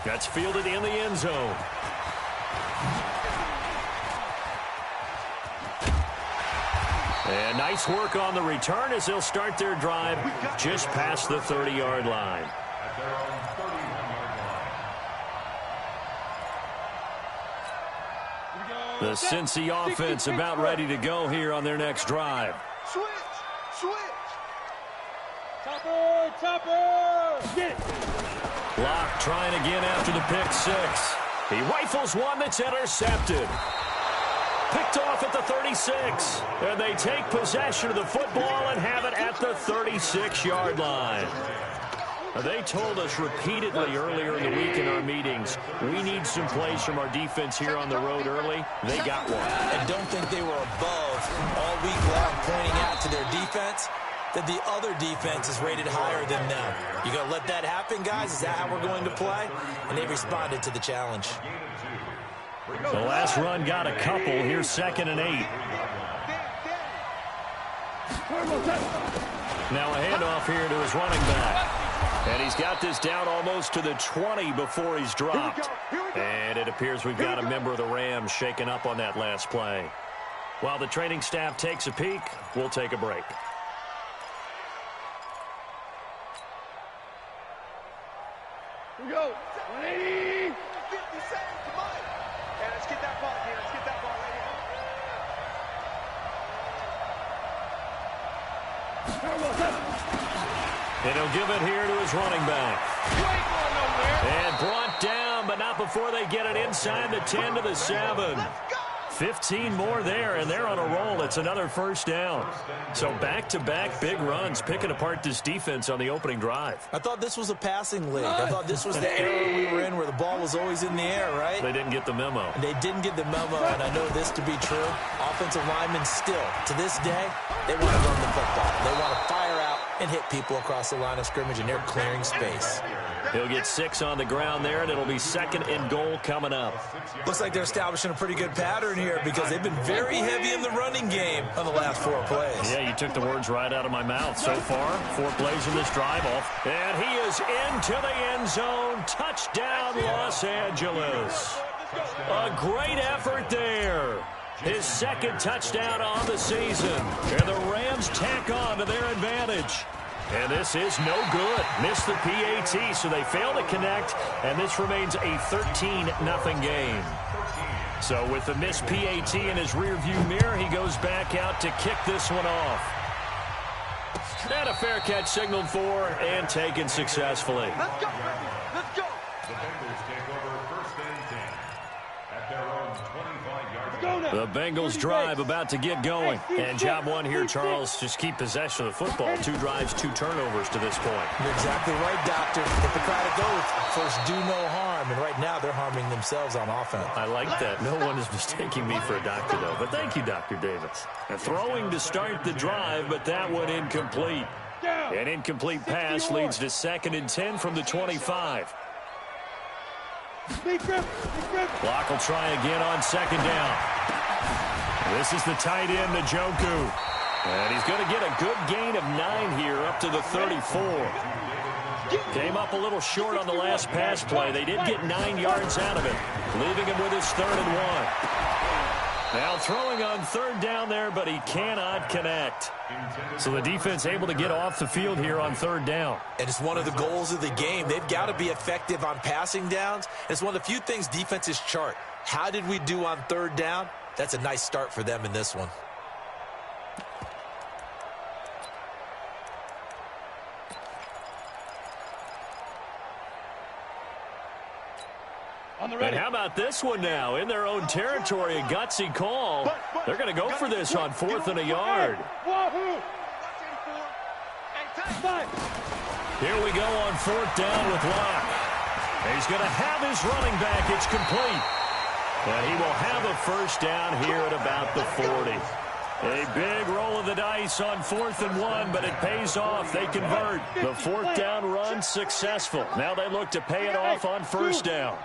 That's fielded in the end zone. And nice work on the return as they'll start their drive just past the 30-yard line. The Cincy offense about ready to go here on their next drive. Switch! Topper! Get it! Locke trying again after the pick six. He rifles one that's intercepted. Picked off at the 36. And they take possession of the football and have it at the 36-yard line. They told us repeatedly earlier in the week in our meetings, we need some plays from our defense here on the road early. They got one. And don't think they were above all week long pointing out to their defense that the other defense is rated higher than them. You going to let that happen, guys? Is that how we're going to play? And they responded to the challenge. The last run got a couple. Here's 2nd and 8. Now a handoff here to his running back. And he's got this down almost to the 20 before he's dropped. And it appears we've got a member of the Rams shaken up on that last play. While the training staff takes a peek, we'll take a break. Here we go. 180. 50 seconds. Come on. Yeah, let's get that ball here. Let's get that ball right here. And he'll give it here to his running back. And brought down, but not before they get it inside the 10 to the 7. 15 more there, and they're on a roll. It's another first down. So back-to-back big runs, picking apart this defense on the opening drive. I thought this was a passing league. I thought this was the era we were in where the ball was always in the air, right? They didn't get the memo. And they didn't get the memo, and I know this to be true. Offensive linemen still, to this day, they want to run the football. They want to fire out and hit people across the line of scrimmage, and they're clearing space. He'll get 6 on the ground there, and it'll be 2nd and goal coming up. Looks like they're establishing a pretty good pattern here because they've been very heavy in the running game on the last 4 plays. Yeah, you took the words right out of my mouth. So far, 4 plays in this drive-off. And he is into the end zone. Touchdown, Los Angeles. A great effort there. His 2nd touchdown on the season. And the Rams tack on to their advantage. And this is no good. Missed the PAT, so they fail to connect, and this remains a 13-0 game. So with the missed PAT in his rearview mirror, he goes back out to kick this one off. And a fair catch signaled for and taken successfully. Let's go, baby. Let's go. The Bengals take over 1st and 10 at their own 25-yard line. The Bengals drive about to get going. And job one here, Charles, just keep possession of the football. 2 drives, 2 turnovers to this point. You're exactly right, Doctor. Hippocratic oath. First, do no harm. And right now, they're harming themselves on offense. I like that. No one is mistaking me for a doctor, though. But thank you, Dr. Davis. And throwing to start the drive, but that one incomplete. An incomplete pass leads to 2nd and 10 from the 25. Block will try again on 2nd down. This is the tight end, Njoku. And he's going to get a good gain of 9 here up to the 34. Came up a little short on the last pass play. They did get 9 yards out of it, leaving him with his 3rd and 1. Now throwing on 3rd down there, but he cannot connect. So the defense able to get off the field here on 3rd down. And it's one of the goals of the game. They've got to be effective on passing downs. It's one of the few things defenses chart. How did we do on 3rd down? That's a nice start for them in this one. And how about this one now? In their own territory, a gutsy call. They're going to go for this on 4th and a yard. Here we go on 4th down with Locke. He's going to have his running back. It's complete. And he will have a first down here at about the 40. A big roll of the dice on 4th and 1, but it pays off. They convert. The 4th down run successful. Now they look to pay it off on 1st down.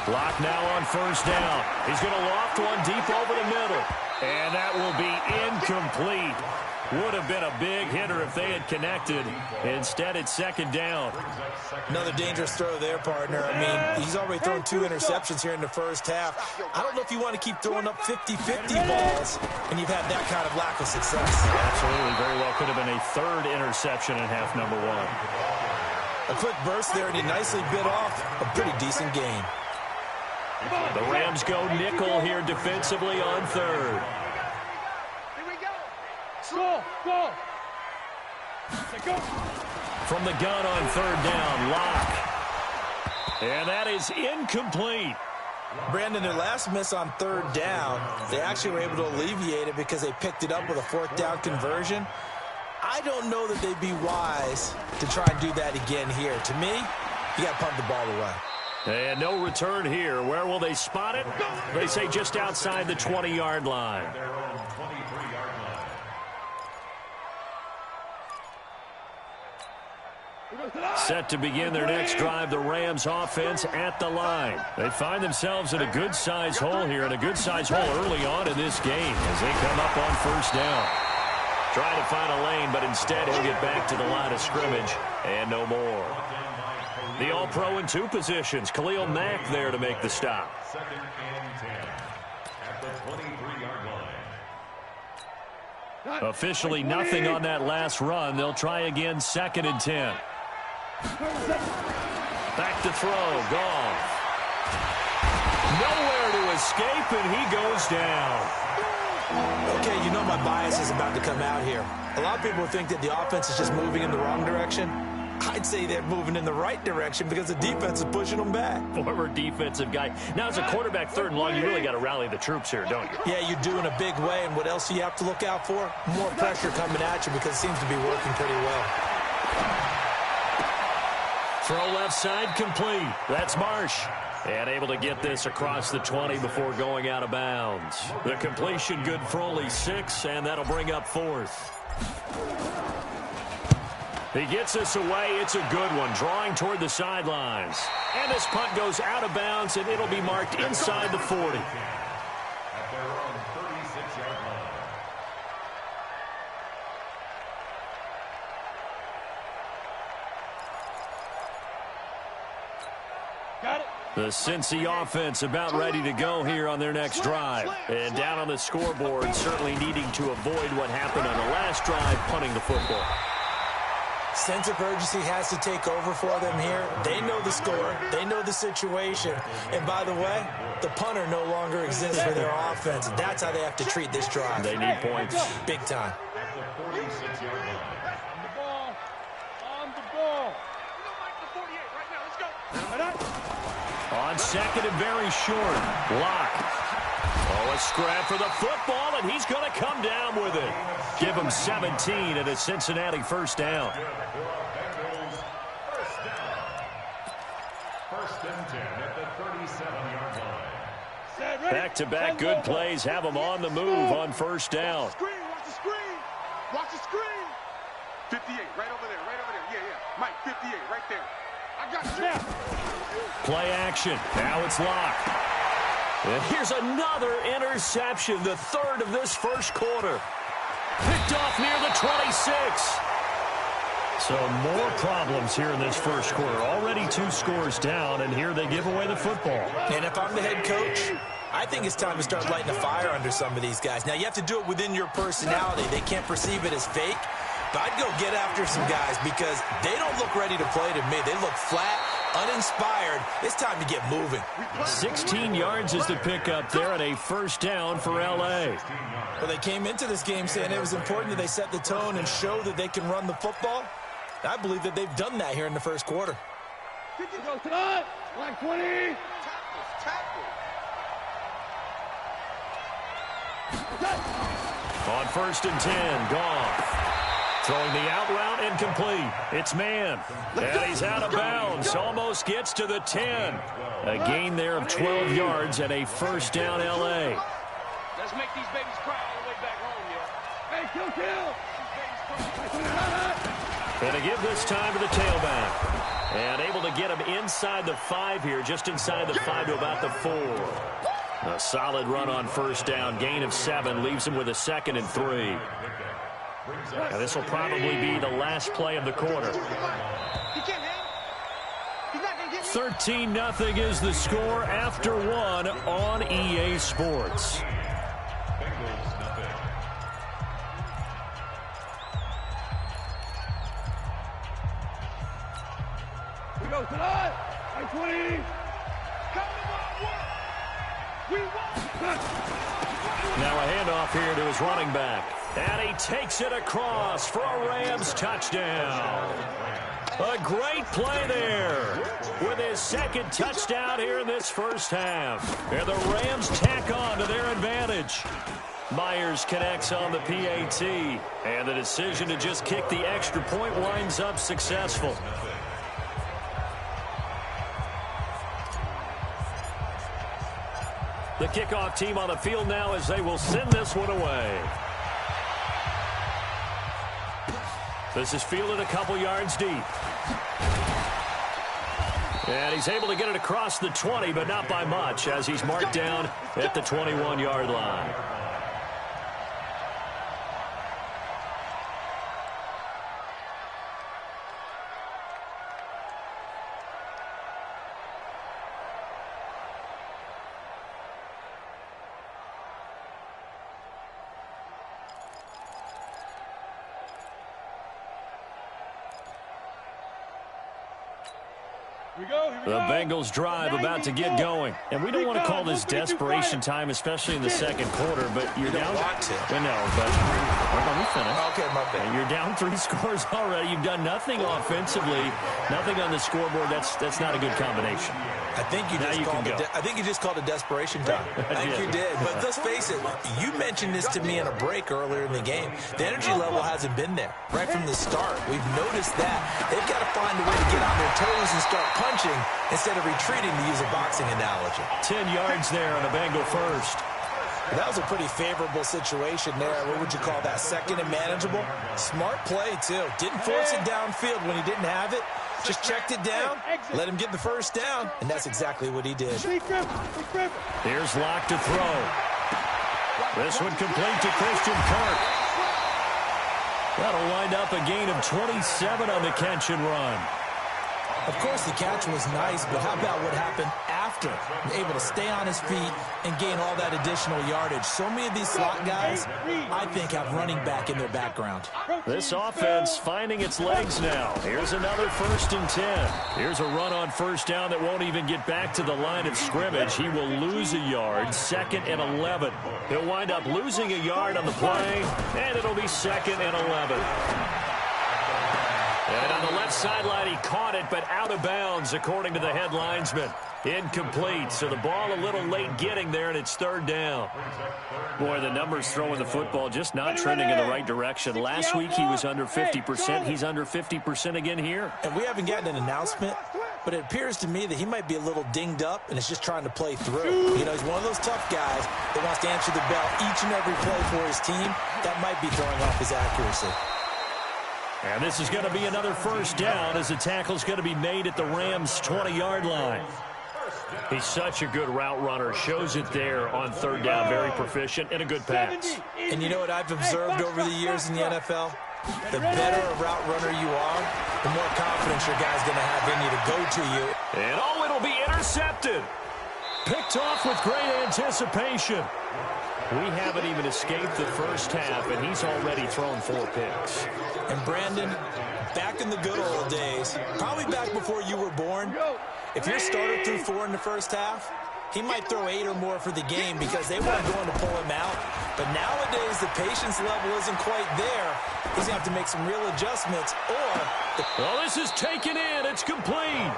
Block now on 1st down. He's going to loft one deep over the middle. And that will be incomplete. Would have been a big hitter if they had connected. Instead, it's second down. Another dangerous throw there, partner. I mean, he's already thrown 2 interceptions here in the first half. I don't know if you want to keep throwing up 50-50 balls, and you've had that kind of lack of success. Absolutely. Very well could have been a 3rd interception in half number 1. A quick burst there, and he nicely bit off a pretty decent gain. The Rams go nickel here defensively on 3rd. Go. From the gun on 3rd down, Locke. And that is incomplete. Brandon, their last miss on 3rd down, they actually were able to alleviate it because they picked it up with a 4th down conversion. I don't know that they'd be wise to try and do that again here. To me, you got to punt the ball away. And no return here. Where will they spot it? They say just outside the 20-yard line. Set to begin their next drive, the Rams offense at the line. They find themselves in a good-sized hole here, and a good-sized hole early on in this game as they come up on 1st down. Trying to find a lane, but instead he'll get back to the line of scrimmage and no more. The All-Pro in 2 positions. Khalil Mack there to make the stop. 2nd and 10 at the 23-yard line. Officially nothing on that last run. They'll try again 2nd and 10. Back to throw. Goff. Nowhere to escape, and he goes down. Okay, you know my bias is about to come out here. A lot of people think that the offense is just moving in the wrong direction. I'd say they're moving in the right direction because the defense is pushing them back. Former defensive guy. Now, as a quarterback 3rd and long, you really got to rally the troops here, don't you? Yeah, you do in a big way. And what else do you have to look out for? More pressure coming at you because it seems to be working pretty well. Throw left side complete. That's Marsh. And able to get this across the 20 before going out of bounds. The completion good for only 6, and that'll bring up 4th. He gets this away. It's a good one. Drawing toward the sidelines. And this punt goes out of bounds, and it'll be marked inside the 40. At their own 36-yard line. Got it. The Cincy offense about ready to go here on their next drive. And down on the scoreboard, certainly needing to avoid what happened on the last drive, punting the football. Sense of urgency has to take over for them here. They know the score. They know the situation. And by the way, the punter no longer exists for their offense. That's how they have to treat this drive. They need points. Big time. At the 46-yard line. On the ball. The 48 right now. Let's go. On 2nd and very short. Lock. Oh, a scrap for the football, and he's going to come down with it. Give him 17 and a Cincinnati 1st down. First and 10 at the 37-yard line. Back-to-back good plays have them on the move on 1st down. Watch the screen. Watch the screen. 58 right over there. Yeah. Mike, 58 right there. I got you. Play action. Now it's Locke. And here's another interception, the 3rd of this 1st quarter. Picked off near the 26. So more problems here in this 1st quarter. Already 2 scores down, and here they give away the football. And if I'm the head coach, I think it's time to start lighting a fire under some of these guys. Now, you have to do it within your personality. They can't perceive it as fake. But I'd go get after some guys because they don't look ready to play to me. They look flat, uninspired. It's time to get moving. 16 yards is the pickup there, and a 1st down for L.A. Well, they came into this game saying it was important that they set the tone and show that they can run the football. I believe that they've done that here in the 1st quarter. Line 20. On 1st and 10, Goff. Throwing the out route incomplete. It's man. And he's out of bounds. Almost gets to the 10. A gain there of 12 yards and a 1st down L.A. Let's make these babies cry all the way back home, yo. Hey, kill. And to give this time to the tailback. And able to get him inside the 5 here, just inside the 5 to about the 4. A solid run on 1st down. Gain of 7 leaves him with a 2nd and 3. Now, this will probably be the last play of the quarter. 13-0 is the score after one on EA Sports. We go tonight. 20. Now a handoff here to his running back. And he takes it across for a Rams touchdown. A great play there with his second touchdown here in this first half. And the Rams tack on to their advantage. Myers connects on the PAT. And the decision to just kick the extra point winds up successful. The kickoff team on the field now as they will send this one away. This is fielded a couple yards deep. And he's able to get it across the 20, but not by much, as he's marked down at the 21-yard line. The Bengals drive about to get going. And we don't want to call this desperation time, especially in the second quarter, but you're down. No, but let me finish. Okay, my bad. You're down 3 scores already. You've done nothing offensively, nothing on the scoreboard. That's not a good combination. I think you just called it desperation time. I think you did. But let's face it, you mentioned this to me in a break earlier in the game. The energy level hasn't been there right from the start. We've noticed that. They've got to find a way to get on their toes and start punching instead of retreating, to use a boxing analogy. 10 yards there on a Bengal first. That was a pretty favorable situation there. What would you call that? Second and manageable? Smart play, too. Didn't force it downfield when he didn't have it. Just checked it down, let him get the first down, and that's exactly what he did. Here's Locke to throw. This one complete to Christian Kirk. That'll wind up a gain of 27 on the catch and run. Of course, the catch was nice, but how about what happened after? Able to stay on his feet and gain all that additional yardage. So many of these slot guys, I think, have running back in their background. This offense finding its legs now. Here's another 1st and 10. Here's a run on first down that won't even get back to the line of scrimmage. He will lose a yard, 2nd and 11. He'll wind up losing a yard on the play, and it'll be 2nd and 11. And on the left sideline, he caught it, but out of bounds, according to the head linesman. Incomplete, so the ball a little late getting there, and it's 3rd down. Boy, the numbers throwing the football just not trending in the right direction. Last week, he was under 50%. He's under 50% again here. And we haven't gotten an announcement, but it appears to me that he might be a little dinged up and is just trying to play through. You know, he's one of those tough guys that wants to answer the bell each and every play for his team. That might be throwing off his accuracy. And this is going to be another 1st down as the tackle's going to be made at the Rams' 20-yard line. He's such a good route runner. Shows it there on 3rd down. Very proficient and a good pass. And you know what I've observed over the years in the NFL? The better a route runner you are, the more confidence your guy's going to have in you to go to you. And oh, it'll be intercepted. Picked off with great anticipation. We haven't even escaped the first half, and he's already thrown 4 picks. And Brandon, back in the good old days, probably back before you were born, if your starter threw 4 in the first half, he might throw 8 or more for the game because they weren't going to pull him out. But nowadays, the patience level isn't quite there. He's going to have to make some real adjustments, or... Well, this is taken in. It's complete.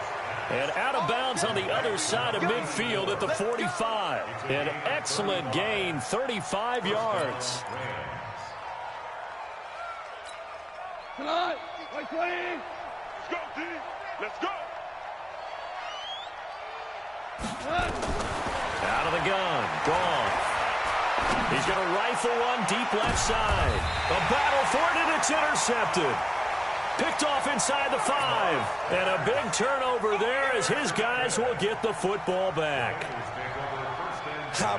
And out of bounds on the other side of midfield at the 45. An excellent gain, 35 yards. Tonight, let's go, D. Let's go. Out of the gun, Goff. He's going to rifle one deep left side. A battle for it, and it's intercepted. Picked off inside the 5. And a big turnover there as his guys will get the football back.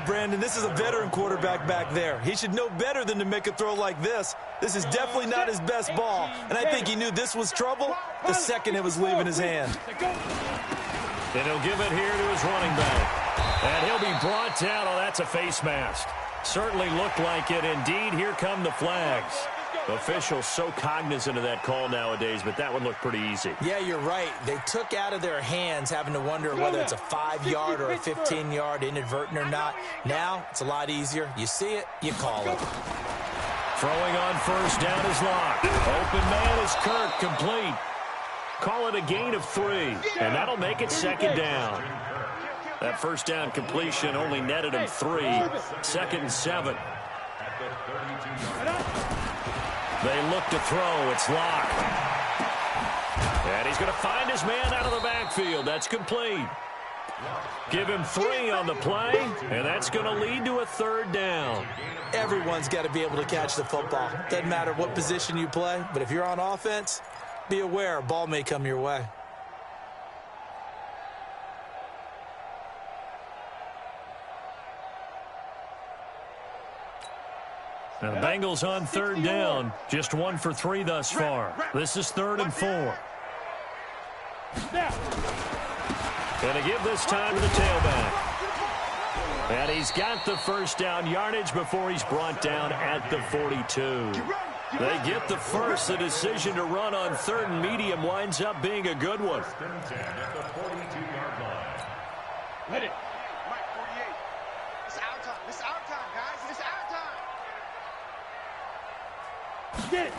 Brandon, this is a veteran quarterback back there. He should know better than to make a throw like this. This is definitely not his best ball, and I think he knew this was trouble the second it was leaving his hand. And he'll give it here to his running back. And he'll be brought down. Oh, that's a face mask. Certainly looked like it. Indeed, here come the flags. Officials so cognizant of that call nowadays, but that one looked pretty easy. Yeah, you're right. They took out of their hands having to wonder whether it's a 5-yard or a 15-yard inadvertent or not. Now, it's a lot easier. You see it, you call it. Throwing on first down is Locke. Open man is Kirk, complete. Call it a gain of 3, and that'll make it second down. That first down completion only netted him 3. 2nd and 7. They look to throw. It's Locke. And he's going to find his man out of the backfield. That's complete. Give him 3 on the play, and that's going to lead to a 3rd down. Everyone's got to be able to catch the football. Doesn't matter what position you play, but if you're on offense, be aware a ball may come your way. Now the Bengals on 3rd down. Just 1 for 3 thus far. This is 3rd and 4. Going to give this time to the tailback. And he's got the first down yardage before he's brought down at the 42. They get the first. The decision to run on 3rd and medium winds up being a good one. Let it. Mike, 48. It's our time. It's our time, guys. It's our time. Get it.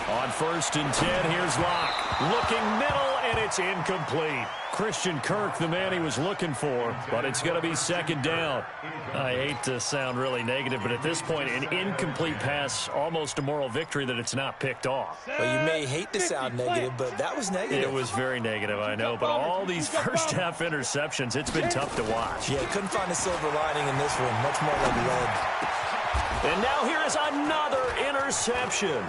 On 1st and 10, here's Locke. Looking middle, and it's incomplete. Christian Kirk, the man he was looking for, but it's going to be 2nd down. I hate to sound really negative, but at this point, an incomplete pass, almost a moral victory that it's not picked off. Well, you may hate to sound negative, but that was negative. It was very negative, I know, but all these first-half interceptions, it's been tough to watch. Yeah, couldn't find a silver lining in this one, much more like lead. And now here is another interception.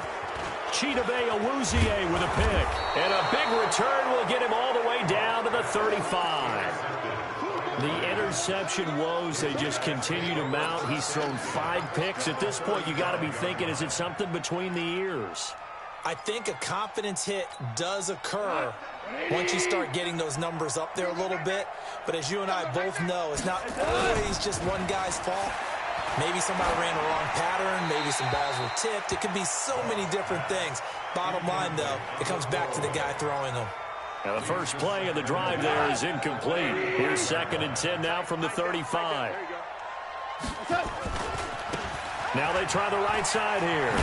Chidobe Awuzie with a pick. And a big return will get him all the way down to the 35. The interception woes, they just continue to mount. He's thrown 5 picks. At this point, you got to be thinking, is it something between the ears? I think a confidence hit does occur once you start getting those numbers up there a little bit. But as you and I both know, it's not always just one guy's fault. Maybe somebody ran the wrong pattern. Maybe some balls were tipped. It could be so many different things. Bottom line, though, it comes back to the guy throwing them. Now the first play of the drive there is incomplete. Here's 2nd and 10 now from the 35. Now they try the right side here.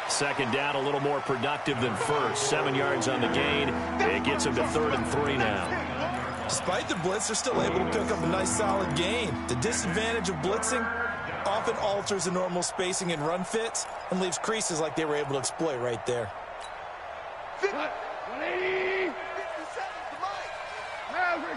2nd down, a little more productive than first. 7 yards on the gain. It gets him to 3rd and 3 now. Despite the blitz, they're still able to pick up a nice solid gain. The disadvantage of blitzing often alters the normal spacing and run fits and leaves creases like they were able to exploit right there. 180. 57 to Mike. Maverick.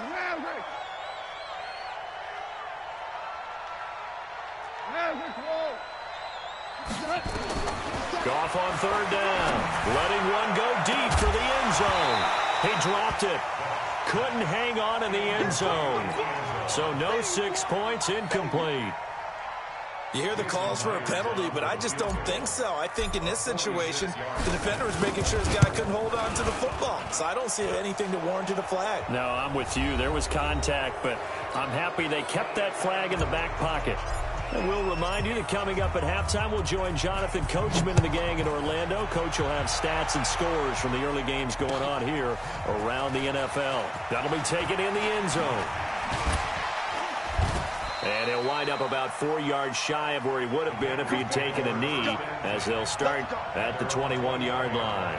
Goff on 3rd down. Letting one go deep for the end zone. He dropped it. Couldn't hang on in the end zone. So no 6 points, incomplete. You hear the calls for a penalty, but I just don't think so. I think in this situation, the defender was making sure his guy couldn't hold on to the football. So I don't see anything to warrant a flag. No, I'm with you. There was contact, but I'm happy they kept that flag in the back pocket. And we'll remind you that coming up at halftime, we'll join Jonathan Coachman and the gang in Orlando. Coach will have stats and scores from the early games going on here around the NFL. That'll be taken in the end zone. And he'll wind up about 4 yards shy of where he would have been if he had taken a knee, as they'll start at the 21-yard line.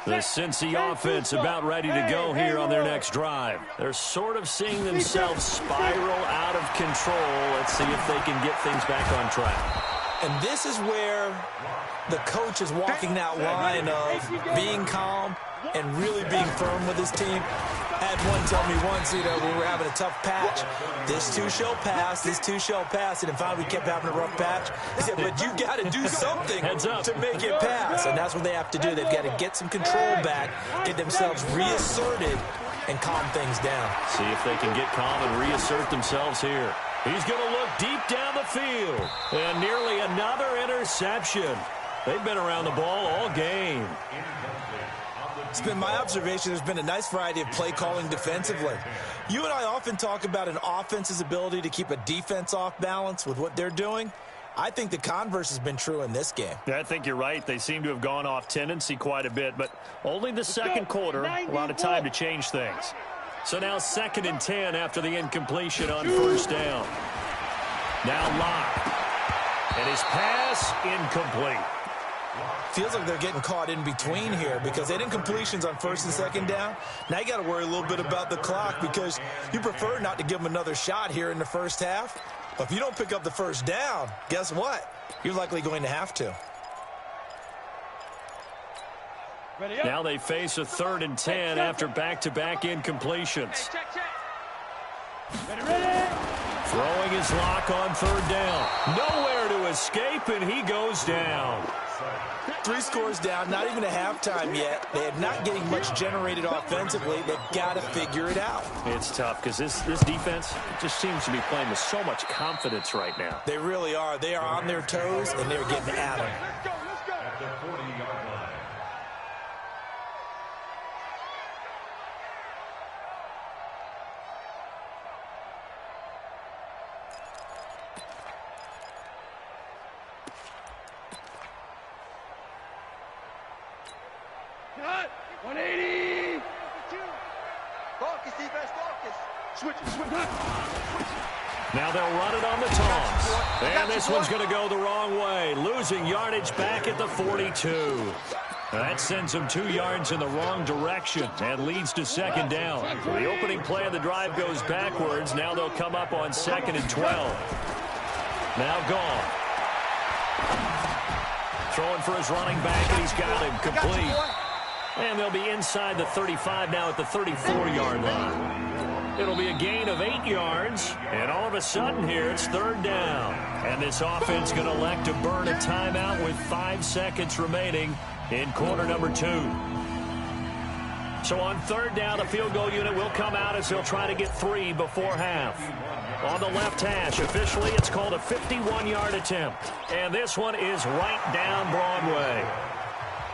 The Cincy offense about ready to go here on their next drive. They're sort of seeing themselves spiral out of control. Let's see if they can get things back on track. And this is where the coach is walking that line of being calm and really being firm with his team. I had one tell me once, we were having a tough patch. This too shall pass, this too shall pass. And finally we kept having a rough patch. He said, but you got to do something to make it pass. And that's what they have to do. They've got to get some control back, get themselves reasserted, and calm things down. See if they can get calm and reassert themselves here. He's going to look deep down the field. And nearly another interception. They've been around the ball all game. It's been my observation there's been a nice variety of play calling defensively. You and I often talk about an offense's ability to keep a defense off balance with what they're doing. I think the converse has been true in this game. Yeah, I think you're right. They seem to have gone off tendency quite a bit, but only the second quarter, a lot of time to change things. So now 2nd and 10 after the incompletion on first down. Now Locke. And his pass incomplete. Feels like they're getting caught in between here because they didn't completions on 1st and 2nd down. Now you got to worry a little bit about the clock because you prefer not to give them another shot here in the first half. But if you don't pick up the first down, guess what? You're likely going to have to. Now they face a 3rd and 10 after back-to-back incompletions. Throwing his Lock on 3rd down. Nowhere to escape, and he goes down. 3 scores down, not even a halftime yet. They are not getting much generated offensively. They've got to figure it out. It's tough because this defense just seems to be playing with so much confidence right now. They really are. They are on their toes, and they're getting at them. At the 40-yard line. Cut. 180. Focus, defense, focus. Switch. Now they'll run it on the toss. And this one's going to go the wrong way. Losing yardage back at the 42. That sends them 2 yards in the wrong direction and leads to 2nd down. The opening play of the drive goes backwards. Now they'll come up on 2nd and 12. Now gone. Throwing for his running back, and he's got him complete. And they'll be inside the 35 now at the 34-yard line. It'll be a gain of 8 yards, and all of a sudden here it's 3rd down. And this offense going to elect to burn a timeout with 5 seconds remaining in quarter number 2. So on 3rd down, the field goal unit will come out as they'll try to get 3 before half. On the left hash, officially it's called a 51-yard attempt. And this one is right down Broadway.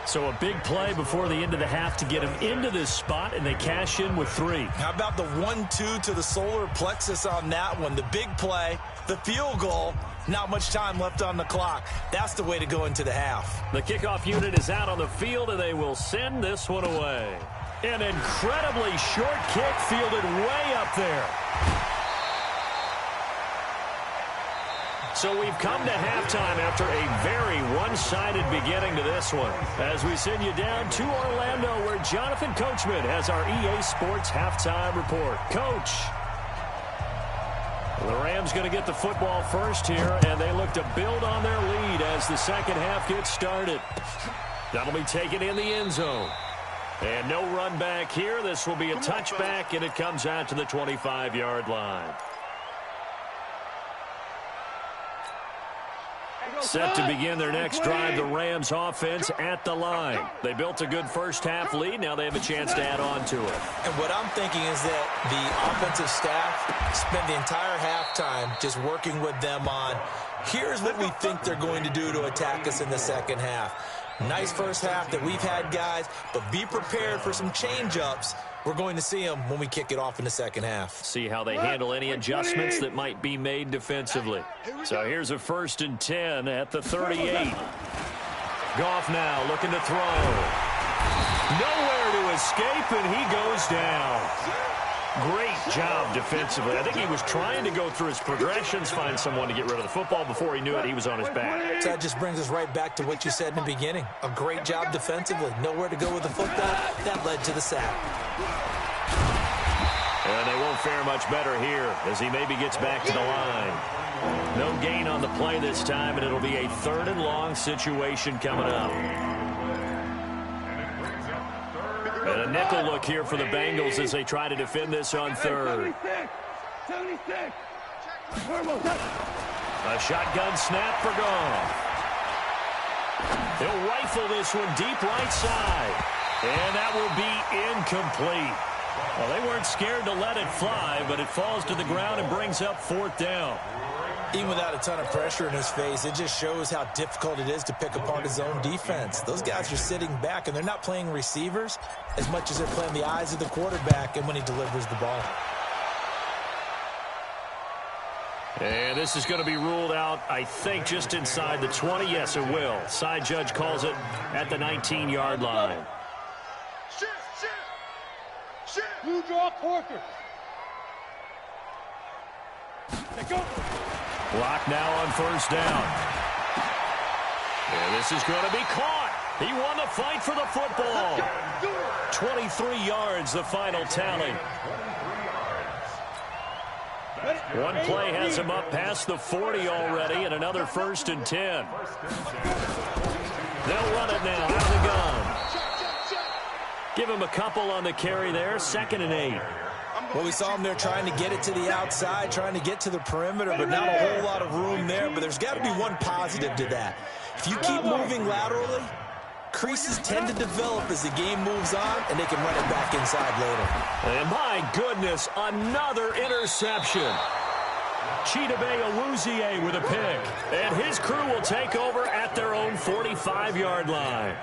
So a big play before the end of the half to get them into this spot, and they cash in with 3. How about the 1-2 to the solar plexus on that one? The big play, the field goal, not much time left on the clock. That's the way to go into the half. The kickoff unit is out on the field, and they will send this one away. An incredibly short kick fielded way up there. So we've come to halftime after a very one-sided beginning to this one. As we send you down to Orlando, where Jonathan Coachman has our EA Sports halftime report. Coach. The Rams going to get the football first here, and they look to build on their lead as the second half gets started. That'll be taken in the end zone. And no run back here. This will be a touchback, and it comes out to the 25-yard line. Set to begin their next drive, the Rams offense at the line. They built a good first half lead. Now they have a chance to add on to it. And what I'm thinking is that the offensive staff spent the entire halftime just working with them on, here's what we think they're going to do to attack us in the second half. Nice first half that we've had, guys, but be prepared for some change-ups. We're going to see them when we kick it off in the second half. See how they handle any adjustments that might be made defensively. So here's a 1st and 10 at the 38. Goff now looking to throw. Nowhere to escape, and he goes down. Great job defensively. I think he was trying to go through his progressions, find someone to get rid of the football. Before he knew it, he was on his back. So that just brings us right back to what you said in the beginning. A great job defensively. Nowhere to go with the football. That led to the sack. And they won't fare much better here as he maybe gets back to the line. No gain on the play this time, and it'll be a 3rd and long situation coming up. And a nickel look here for the Bengals as they try to defend this on third. 76. A shotgun snap for Goff. He'll rifle this one deep right side. And that will be incomplete. Well, they weren't scared to let it fly, but it falls to the ground and brings up fourth down. Even without a ton of pressure in his face, it just shows how difficult it is to pick apart his own defense. Those guys are sitting back, and they're not playing receivers as much as they're playing the eyes of the quarterback and when he delivers the ball. And this is going to be ruled out, I think, just inside the 20. Yes, it will. Side judge calls it at the 19-yard line. Blue draw Corker. Let go. Block now on first down. And this is going to be caught. He won the fight for the football. 23 yards, the final tally. One play has him up past the 40 already, and another 1st and 10. They'll run it now out of the gun. Give him a couple on the carry there, 2nd and 8. Well, we saw him there trying to get it to the outside, trying to get to the perimeter, but not a whole lot of room there. But there's got to be one positive to that. If you keep moving laterally, creases tend to develop as the game moves on, and they can run it back inside later. And my goodness, another interception. Chidobe with a pick. And his crew will take over at their own 45-yard line.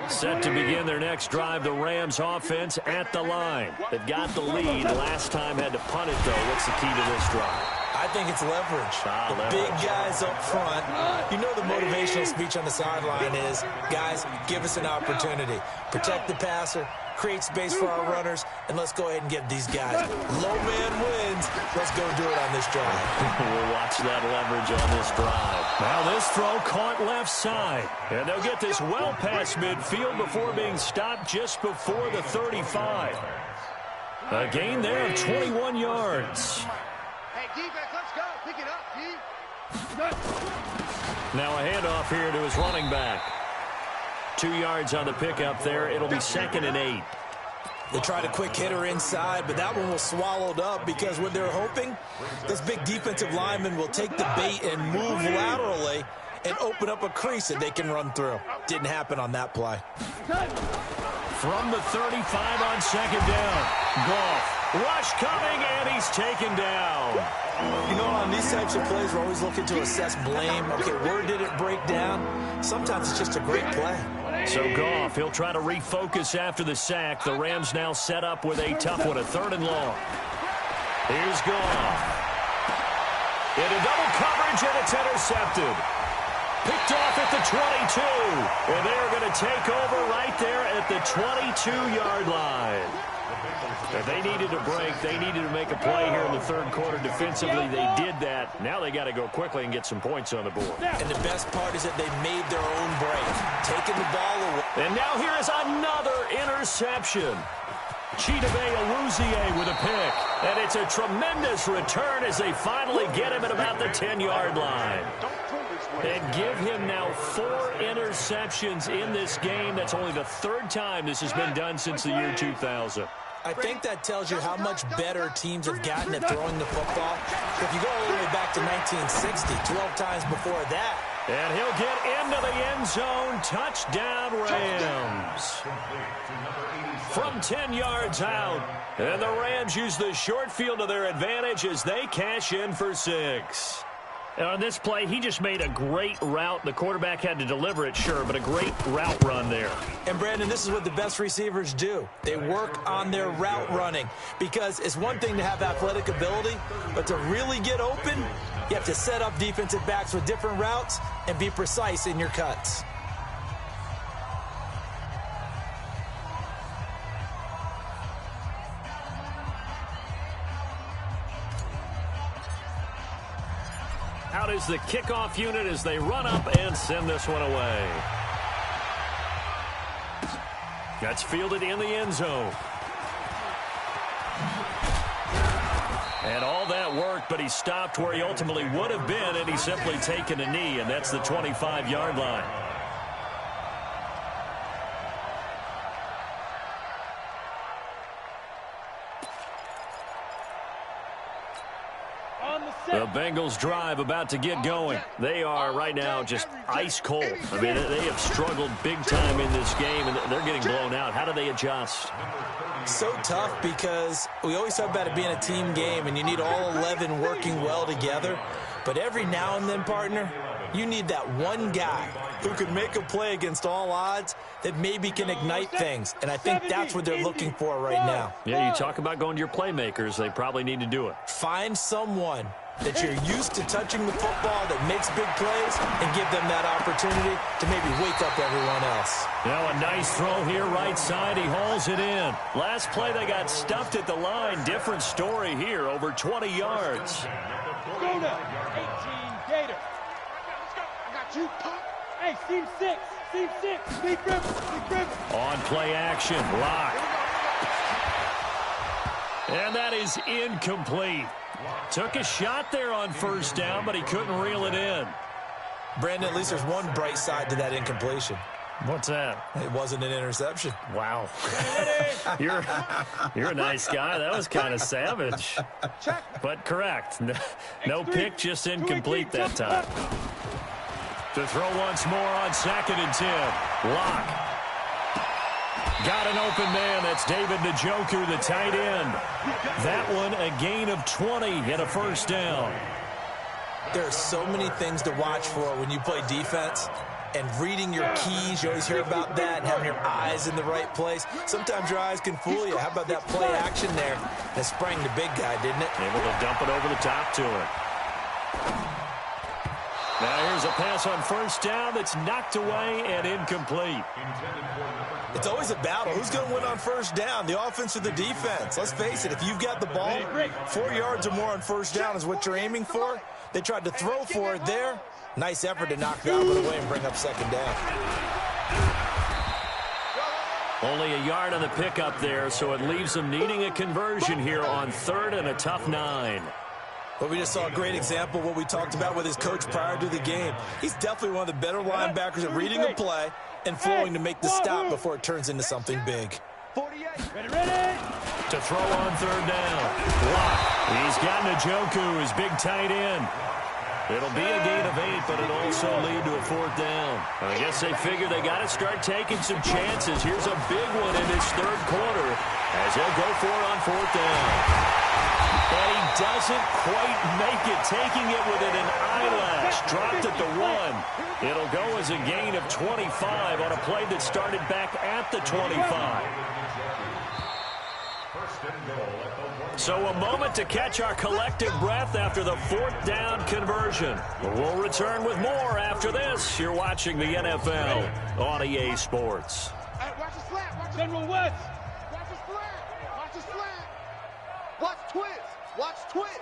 Set to begin their next drive, the Rams offense at the line. They've got the lead. Last time had to punt it, though. What's the key to this drive? I think it's leverage. The big guys up front. You know the motivational speech on the sideline is, guys, give us an opportunity. Protect the passer, create space for our runners, and let's go ahead and get these guys. Low man wins. Let's go do it on this drive. We'll watch that leverage on this drive. Now this throw caught left side. And they'll get this well past midfield before being stopped just before the 35. A gain there of 21 yards. Hey, defense, let's go. Pick it up, D. Now a handoff here to his running back. 2 yards on the pickup there. It'll be 2nd and 8. They tried a quick hitter inside, but that one was swallowed up because what they're hoping, this big defensive lineman will take the bait and move laterally and open up a crease that they can run through. Didn't happen on that play. From the 35 on 2nd down. Goff. Rush coming, and he's taken down. You know, on these types of plays, we're always looking to assess blame. Okay, where did it break down? Sometimes it's just a great play. So Goff, he'll try to refocus after the sack. The Rams now set up with a tough one, a 3rd and long. Here's Goff. Into double coverage, and it's intercepted. Picked off at the 22. And they're going to take over right there at the 22-yard line. If they needed a break, they needed to make a play here in the 3rd quarter defensively. They did that. Now they got to go quickly and get some points on the board. And the best part is that they made their own break, taking the ball away. And now here is another interception. Chidobe with a pick. And it's a tremendous return as they finally get him at about the 10-yard line. And give him now 4 interceptions in this game. That's only the 3rd time this has been done since the year 2000. I think that tells you how much better teams have gotten at throwing the football. If you go all the way back to 1960, 12 times before that. And he'll get into the end zone. Touchdown, Rams. From 10 yards out. And the Rams use the short field to their advantage as they cash in for 6. And on this play, he just made a great route. The quarterback had to deliver it, sure, but a great route run there. And, Brandon, this is what the best receivers do. They work on their route running because it's one thing to have athletic ability, but to really get open, you have to set up defensive backs with different routes and be precise in your cuts. Out is the kickoff unit as they run up and send this one away. That's fielded in the end zone. And all that worked, but he stopped where he ultimately would have been, and he's simply taken a knee, and that's the 25-yard line. Bengals drive about to get going. They are right now just ice cold. I mean, they have struggled big time in this game, and they're getting blown out. How do they adjust? So tough because we always talk about it being a team game, and you need all 11 working well together. But every now and then, partner, you need that one guy who can make a play against all odds that maybe can ignite things. And I think that's what they're looking for right now. Yeah, you talk about going to your playmakers. They probably need to do it. Find someone that you're used to touching the football that makes big plays and give them that opportunity to maybe wake up everyone else. Now a nice throw here, right side. He hauls it in. Last play, they got stuffed at the line. Different story here, over 20 yards. Go now. 18 Gator. I got you. Hey, seam 6. Seam 6. Big rip. On play action, lock. And that is incomplete. Took a shot there on first down, but he couldn't reel it in. Brandon, at least there's one bright side to that incompletion. What's that? It wasn't an interception. Wow. You're a nice guy. That was kind of savage. But correct. No pick, just incomplete that time. To throw once more on 2nd and 10. Lock. Got an open man. That's David Njoku, the tight end. That one, a gain of 20 and a first down. There are so many things to watch for when you play defense. And reading your keys, you always hear about that, and having your eyes in the right place. Sometimes your eyes can fool you. How about that play action there? That sprang the big guy, didn't it? Able to dump it over the top to him. Now here's a pass on first down that's knocked away and incomplete. It's always a battle. Who's going to win on first down, the offense or the defense? Let's face it, if you've got the ball, 4 yards or more on first down is what you're aiming for. They tried to throw for it there. Nice effort to knock that one away and bring up 2nd down. Only a yard on the pickup there, so it leaves them needing a conversion here on 3rd and a tough 9. But we just saw a great example of what we talked about with his coach prior to the game. He's definitely one of the better linebackers at reading a play and flowing to make the stop before it turns into something big. 48. Ready. To throw on 3rd down. Lock. He's got Njoku, his big tight end. It'll be a gain of 8, but it'll also lead to a 4th down. I guess they figure they got to start taking some chances. Here's a big one in this 3rd quarter as he'll go for it on 4th down. And he doesn't quite make it, taking it within an eyelash. Dropped at the 1. It'll go as a gain of 25 on a play that started back at the 25. So a moment to catch our collective breath after the 4th down conversion. We'll return with more after this. You're watching the NFL on EA Sports. Hey, watch the slant. Watch General West. Watch the slant. Watch the slant. Watch twist. Watch twist.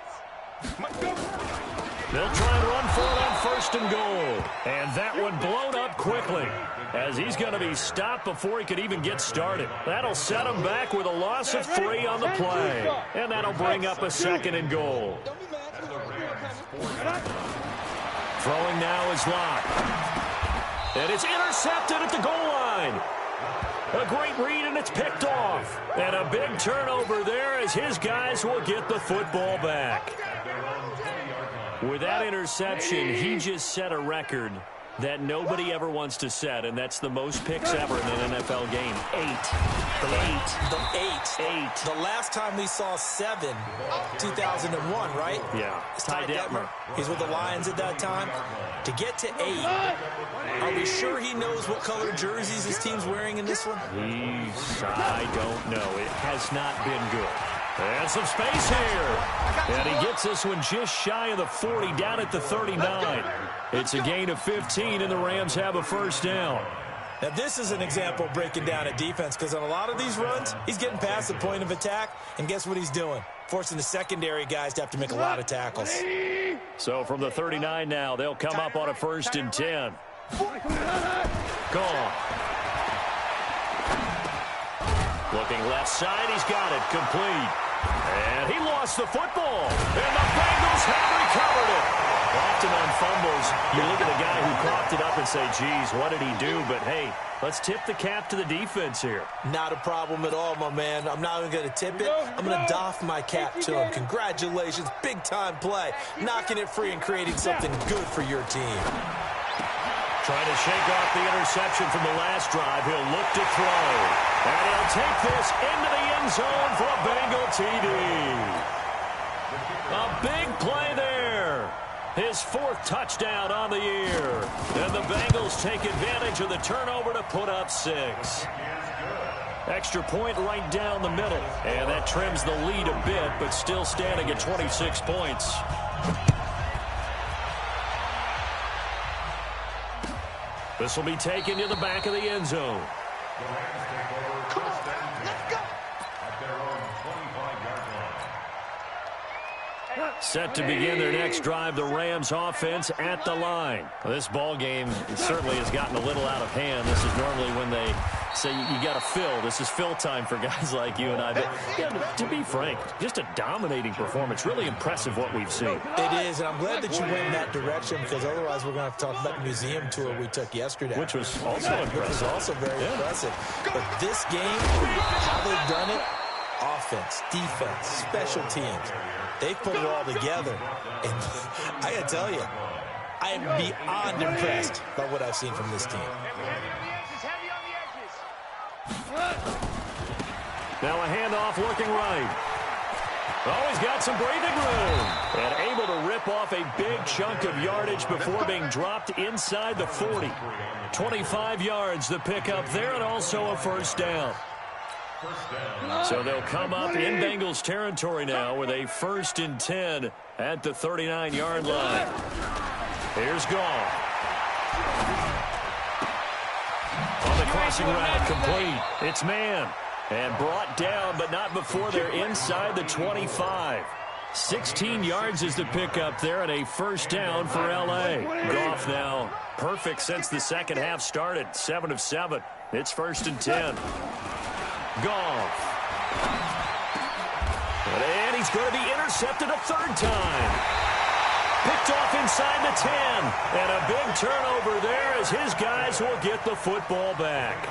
They'll try and run for it on 1st and goal. And that one blown up quickly as he's going to be stopped before he could even get started. That'll set him back with a loss of 3 on the play. And that'll bring up a 2nd and goal. Throwing now is Locke. And it's intercepted at the goal line. A great read, and it's picked off. And a big turnover there as his guys will get the football back. With that interception, he just set a record that nobody ever wants to set, and that's the most picks ever in an NFL game. 8. The last time we saw 7, 2001, right? Yeah. It's Ty Detmer. He's with the Lions at that time. To get to 8, are we sure he knows what color jerseys his team's wearing in this one? I don't know. It has not been good. And some space here. And he gets this one just shy of the 40, down at the 39. It's a gain of 15, and the Rams have a first down. Now, this is an example of breaking down a defense, because on a lot of these runs, he's getting past the point of attack, and guess what he's doing? Forcing the secondary guys to have to make a lot of tackles. So from the 39 now, they'll come up on a 1st and 10. Gone. Looking left side, he's got it, complete. And he lost the football. And the Bengals have recovered it. Often on fumbles, you look at the guy who coughed it up and say, geez, what did he do? But, hey, let's tip the cap to the defense here. Not a problem at all, my man. I'm not even going to tip it. I'm going to doff my cap to him. Congratulations. Big-time play. Knocking it free and creating something good for your team. Trying to shake off the interception from the last drive. He'll look to throw. And he'll take this into the end zone for a Bengal TD. A big play there. His 4th touchdown on the year. And the Bengals take advantage of the turnover to put up 6. Extra point right down the middle. And that trims the lead a bit, but still standing at 26 points. This will be taken to the back of the end zone. The Rams take over first and 10 at their own 25-yard line. Set to begin their next drive, the Rams offense at the line. This ball game certainly has gotten a little out of hand. This is normally when they say you got to fill. This is fill time for guys like you and I. But yeah, to be frank, just a dominating performance. Really impressive what we've seen. It is, and I'm glad that you went in that direction because otherwise we're going to have to talk about the museum tour we took yesterday. Which was also impressive. Which was also very impressive. But this game, how they've done it, offense, defense, special teams, they've put it all together. And I got to tell you, I am beyond impressed by what I've seen from this team. Now a handoff looking right. Oh, he's got some breathing room. And able to rip off a big chunk of yardage before being dropped inside the 40. 25 yards the pickup there, and also a first down. So they'll come up in Bengals territory now with a 1st and 10 at the 39-yard line. Here's Goff. On the crossing route, complete. It's man. And brought down, but not before they're inside the 25. 16 yards is the pickup there, and a first down for L.A. Goff now perfect since the second half started. 7 of 7. It's 1st and 10. Goff. And he's going to be intercepted a 3rd time. Picked off inside the 10. And a big turnover there as his guys will get the football back.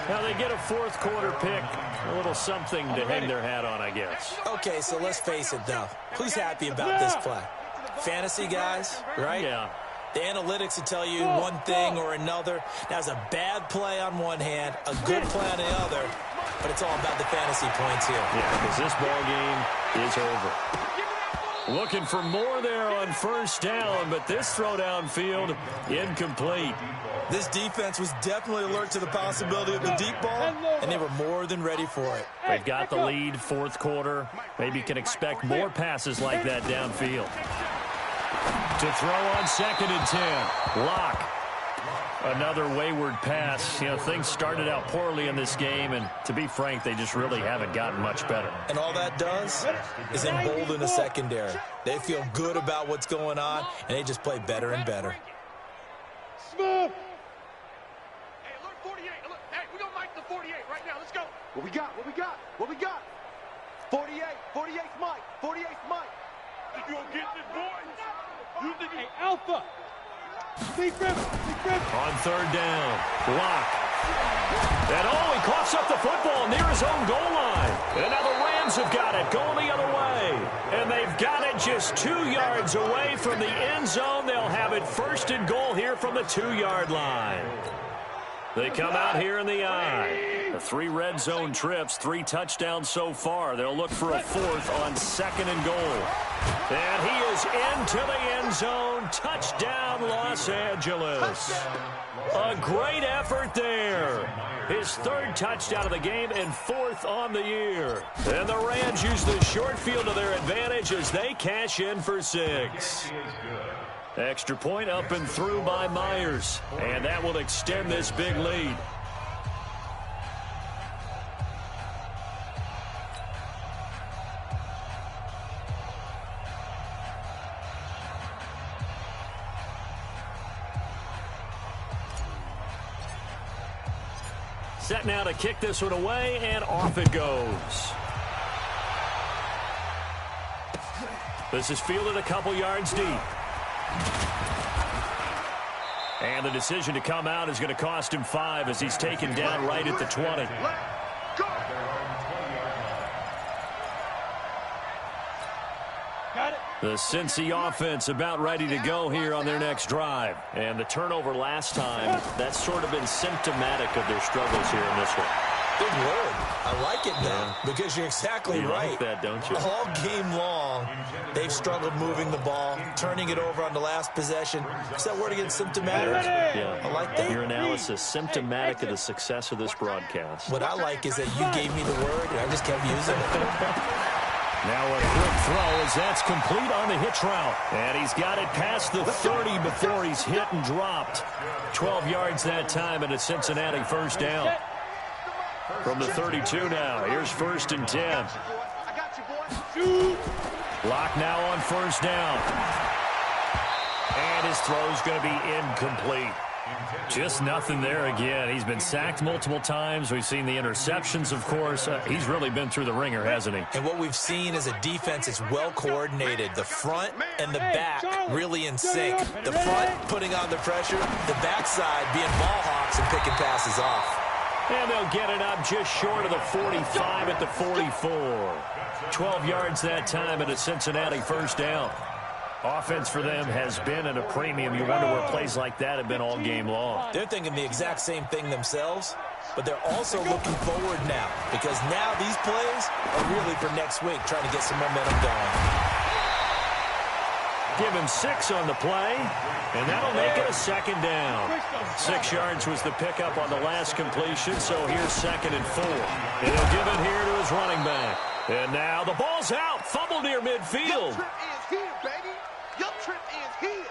Now they get a 4th quarter pick. A little something to hang their hat on, I guess. Okay, so let's face it, though. Who's happy about this play? Fantasy guys, right? Yeah. The analytics will tell you one thing or another. That's a bad play on one hand, a good play on the other, but it's all about the fantasy points here. Yeah, because this ball game is over. Looking for more there on first down, but this throw downfield incomplete. This defense was definitely alert to the possibility of the deep ball, and they were more than ready for it. They've got the lead, 4th quarter. Maybe can expect more passes like that downfield. To throw on 2nd and 10. Lock. Another wayward pass. You know, things started out poorly in this game, and to be frank, they just really haven't gotten much better. And all that does is embolden the secondary. They feel good about what's going on, and they just play better and better. Smooth. Hey, look, 48. Look, hey, we're going to mic the 48 right now. Let's go. What we got? What we got? What we got? 48. 48's Mike. 48's Mike. You gonna get this, boy? Hey, Alpha. Big rip. On 3rd down. Lock. And he coughs up the football near his own goal line. And now the Rams have got it going the other way. And they've got it just 2 yards away from the end zone. They'll have it 1st and goal here from the 2-yard line. They come out here in the eye. 3 red zone trips, 3 touchdowns so far. They'll look for a 4th on 2nd and goal. And he is into the end zone. Touchdown, Los Angeles. A great effort there. His 3rd touchdown of the game and 4th on the year. And the Rams use the short field to their advantage as they cash in for 6. Extra point up and through by Myers. And that will extend this big lead. Set now to kick this one away, and off it goes. This is fielded a couple yards deep. And the decision to come out is going to cost him 5 as he's taken down right at the 20. The Cincy offense about ready to go here on their next drive. And the turnover last time, that's sort of been symptomatic of their struggles here in this one. Good word. I like it now because you're exactly right. You like that, don't you? All game long, they've struggled moving the ball, turning it over on the last possession. Is that word again, symptomatic? Yeah, I like that. Your analysis, symptomatic of the success of this broadcast. What I like is that you gave me the word, and I just kept using it. Now a quick throw as that's complete on the hitch route. And he's got it past the 30 before he's hit and dropped. 12 yards that time and a Cincinnati first down. From the 32 now, here's 1st and 10. Lock now on first down. And his throw's going to be incomplete. Just nothing there again. He's been sacked multiple times. We've seen the interceptions, of course. He's really been through the ringer, hasn't he? And what we've seen is a defense that's well coordinated. The front and the back really in sync. The front putting on the pressure, the backside being ball hawks and picking passes off. And they'll get it up just short of the 45 at the 44. 12 yards that time and a Cincinnati first down. Offense for them has been at a premium. You wonder where plays like that have been all game long. They're thinking the exact same thing themselves, but they're also looking forward now because now these plays are really for next week, trying to get some momentum going. Give him 6 on the play, and that'll make it a second down. 6 yards was the pickup on the last completion, so here's 2nd and 4. And he'll give it here to his running back. And now the ball's out, fumble near midfield. Your trip is here, baby. Your trip is here.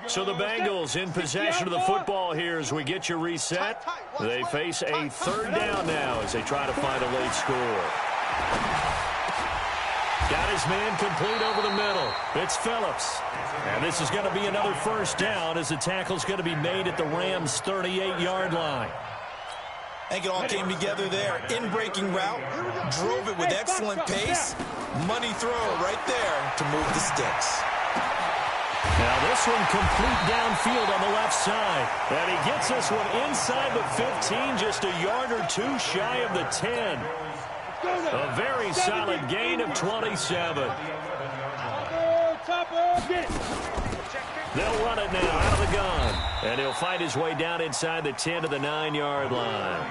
So the Bengals in possession of the football here as we get you reset. They face a 3rd down now as they try to find a late score. Got his man complete over the middle. It's Phillips. And this is going to be another first down as the tackle's going to be made at the Rams' 38-yard line. I think it all came together there. In-breaking route, drove it with excellent pace. Money throw right there to move the sticks. Now this one complete downfield on the left side. And he gets this one inside the 15, just a yard or 2 shy of the 10. A very solid gain of 27. They'll run it now out of the gun. And he'll find his way down inside the 10 to the 9-yard line.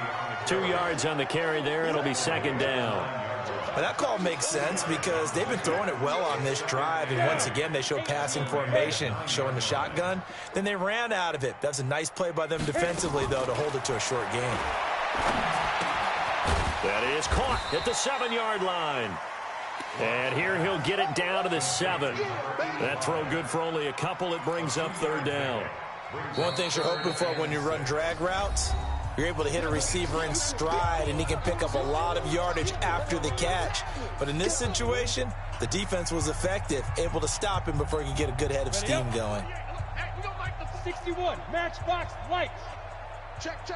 2 yards on the carry there. It'll be 2nd down. But that call makes sense because they've been throwing it well on this drive. And once again, they show passing formation, showing the shotgun. Then they ran out of it. That's a nice play by them defensively, though, to hold it to a short gain. That is caught at the 7-yard line. And here he'll get it down to the 7. That throw good for only a couple. It brings up 3rd down. One thing you're hoping for when you run drag routes, you're able to hit a receiver in stride, and he can pick up a lot of yardage after the catch. But in this situation, the defense was effective, able to stop him before he could get a good head of steam going. 61, matchbox, lights. Check. To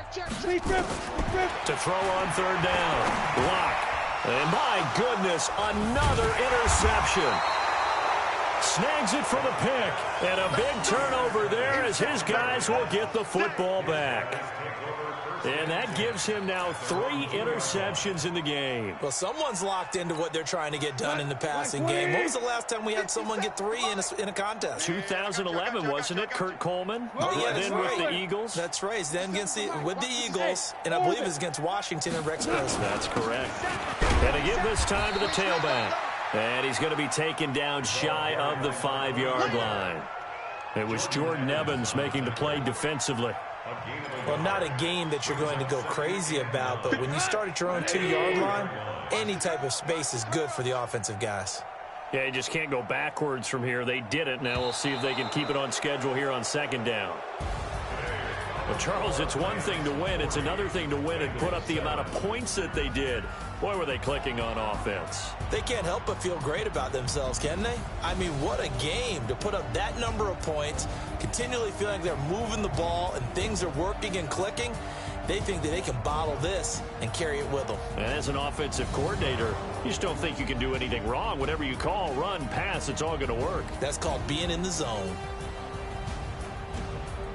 throw on 3rd down. Block. And my goodness, another interception. Snags it for the pick. And a big turnover there as his guys will get the football back. And that gives him now 3 interceptions in the game. Well, someone's locked into what they're trying to get done in the passing game. When was the last time we had someone get 3 in a contest? 2011, wasn't it? Kurt Coleman? Oh, yeah, that's then right. with the Eagles? That's right. Then with the Eagles, and I believe it's against Washington and Rex Grossman. That's correct. And to give this time to the tailback. And he's going to be taken down shy of the 5-yard line. It was Jordan Evans making the play defensively. Well, not a game that you're going to go crazy about, but when you start at your own 2-yard line, any type of space is good for the offensive guys. Yeah, you just can't go backwards from here. They did it. Now we'll see if they can keep it on schedule here on 2nd down. Well, Charles, it's one thing to win. It's another thing to win and put up the amount of points that they did. Boy, were they clicking on offense. They can't help but feel great about themselves, can they? I mean, what a game to put up that number of points, continually feeling like they're moving the ball and things are working and clicking. They think that they can bottle this and carry it with them. And as an offensive coordinator, you just don't think you can do anything wrong. Whatever you call, run, pass, it's all going to work. That's called being in the zone.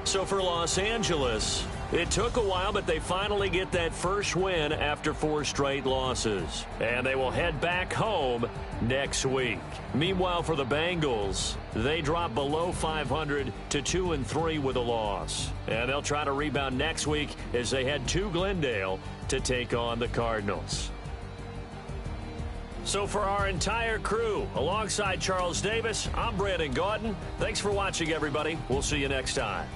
So for Los Angeles, it took a while, but they finally get that first win after 4 straight losses. And they will head back home next week. Meanwhile, for the Bengals, they drop below 500 to 2-3 with a loss. And they'll try to rebound next week as they head to Glendale to take on the Cardinals. So for our entire crew, alongside Charles Davis, I'm Brandon Gaudin. Thanks for watching, everybody. We'll see you next time.